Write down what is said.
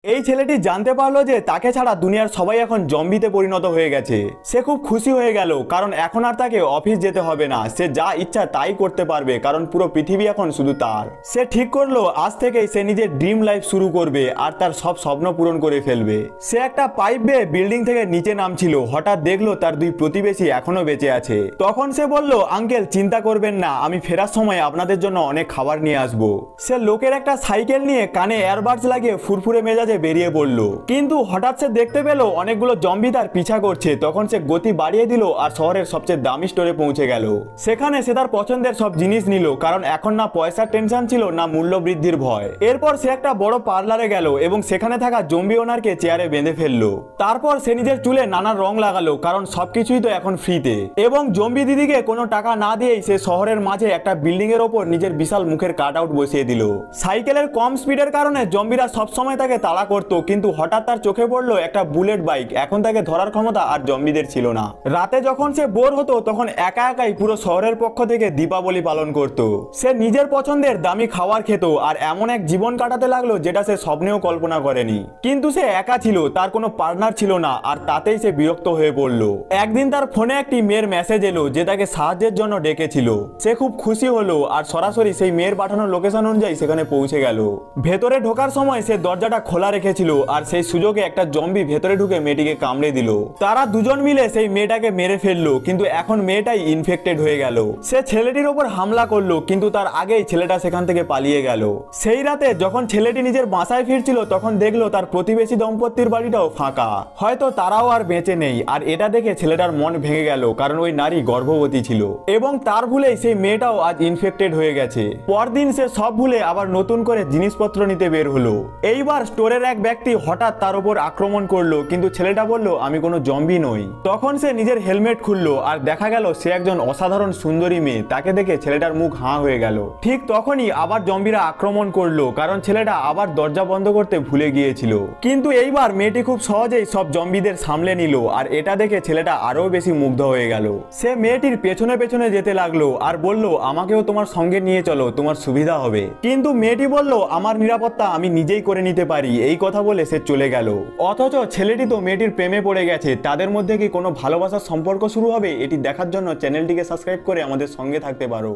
এই ছেলেটি জানতে পারলো যে তাকে ছাড়া দুনিয়ার সবাই এখন জম্বিতে পরিণত হয়ে গেছে। সে খুব খুশি হয়ে গেল, কারণ এখন আর তাকে অফিস যেতে হবে না। সে যা ইচ্ছা তাই করতে পারবে, কারণ পুরো পৃথিবী এখন শুধু তার। সে ঠিক করলো আজ থেকেই সে নিজের ড্রিম লাইফ শুরু করবে আর তার সব স্বপ্ন পূরণ করে ফেলবে। সে একটা পাইপ বেয়ে বিল্ডিং থেকে নিচে নামছিল, হঠাৎ দেখলো তার দুই প্রতিবেশী এখনো বেঁচে আছে। তখন সে বলল, আঙ্কেল চিন্তা করবেন না, আমি ফেরার সময় আপনাদের জন্য অনেক খাবার নিয়ে আসবো। সে লোকের একটা সাইকেল নিয়ে কানে এয়ারবাডস লাগিয়ে ফুরফুরে মেজাজে বেরিয়ে পড়ল, কিন্তু হঠাৎ সে দেখতে পেল অনেকগুলো জম্বি তার পিছা করছে। তখন সে গতি বাড়িয়ে দিল আর শহরের সবচেয়ে দামি স্টোরে পৌঁছে গেল। সেখানে সে তার পছন্দের সব জিনিস নিল, কারণ এখন না পয়সার টেনশন ছিল না মূল্য বৃদ্ধির ভয়। এরপর সে একটা বড় পার্লারে গেল এবং সেখানে থাকা জম্বি ওনারকে চেয়ারে বেঁধে ফেললো। তারপর সে নিজের চুলে নানান রং লাগালো, কারণ সবকিছুই তো এখন ফ্রিতে। এবং জম্বি দিদিকে কোনো টাকা না দিয়েই সে শহরের মাঝে একটা বিল্ডিং এর ওপর নিজের বিশাল মুখের কাট আউট বসিয়ে দিল। সাইকেলের কম স্পিডের কারণে জম্বিরা সবসময় তাকে তাড়া করতো, কিন্তু হঠাৎ তার চোখে পড়লো একটা বুলেট বাইক। এখন তাকে ধরার ক্ষমতা আর জম্বিদের ছিল না। রাতে যখন সে বোর হতো তখন একা একাই পুরো শহরের পক্ষ থেকে দীপাবলি পালন করত। সে নিজের পছন্দের দামি খাবার খেত আর এমন এক জীবন কাটাতে লাগলো যেটা সে স্বপ্নেও কল্পনা করেনি। কিন্তু সে একা ছিল, তার কোনো পার্টনার ছিল না, আর তাতেই সে বিরক্ত হয়ে পড়লো। একদিন তার ফোনে একটি মেয়ের মেসেজ এলো যে তাকে সাহায্যের জন্য ডেকেছিল। সে খুব খুশি হলো আর সরাসরি সেই মেয়ের পাঠানো লোকেশন অনুযায়ী সেখানে পৌঁছে গেল। ভেতরে ঢোকার সময় সে দরজাটা খোলা রেখেছিল আর সেই সুযোগে একটা জম্বি ভেতরে ঢুকে মেয়েটিকে কামড়ে দিল। তারা দুজন মিলে সেই মেয়েটাকে মেরে ফেললো, কিন্তু এখন মেয়েটাই ইনফেক্টেড হয়ে গেল। সে ছেলেটির ওপর হামলা করলো, কিন্তু তার আগেই ছেলেটা সেখান থেকে পালিয়ে গেল। সেই রাতে যখন ছেলেটি নিজের বাসায় ফিরছিল তখন দেখলো তার প্রতিবেশী দম্পতির বাড়িটাও ফাঁকা, হয়তো তারাও আর বেঁচে নেই। আর এটা দেখে ছেলেটার মন ভেঙে গেল, কারণ ওই নারী গর্ভবতী ছিল এবং তার ভুলেই সেই মেয়েটাও আজ ইনফেক্টেড হয়ে গেছে। পরদিন সে সব ভুলে আবার নতুন করে জিনিসপত্র নিতে বের হলো। এইবার স্টোরের এক ব্যক্তি হঠাৎ তার উপর আক্রমণ করলো, কিন্তু ছেলেটা বলল, আমি কোনো জম্বি নই। তখন সে নিজের হেলমেট খুললো আর দেখা গেল সে একজন অসাধারণ সুন্দরী মেয়ে। তাকে দেখে ছেলেটার মুখ হাঁ হয়ে গেল। ঠিক তখনই আবার জম্বিরা আক্রমণ করলো, কারণ ছেলেটা আবার দরজা বন্ধ করতে ভুলে গিয়েছিল। কিন্তু এইবার মেয়েটি খুব সহজেই সব জম্বিদের সামলে নিল, আর এটা দেখে ছেলেটা আরো বেশি মুগ্ধ হয়ে গেল। সে মেয়েটির পেছনে পেছনে যেতে লাগলো আর বলল, আমাকেও তোমার সঙ্গে নিয়ে চলো, তোমার সুবিধা হবে। কিন্তু মেয়েটি বলল, আমার নিরাপত্তা আমি নিজেই করে নিতে পারি। এই কথা বলে সে চলে গেল। অথচ ছেলেটি তো মেয়েটির প্রেমে পড়ে গেছে। তাদের মধ্যে কি কোনো ভালোবাসার সম্পর্ক শুরু হবে? এটি দেখার জন্য চ্যানেলটিকে সাবস্ক্রাইব করে আমাদের সঙ্গে থাকতে পারো।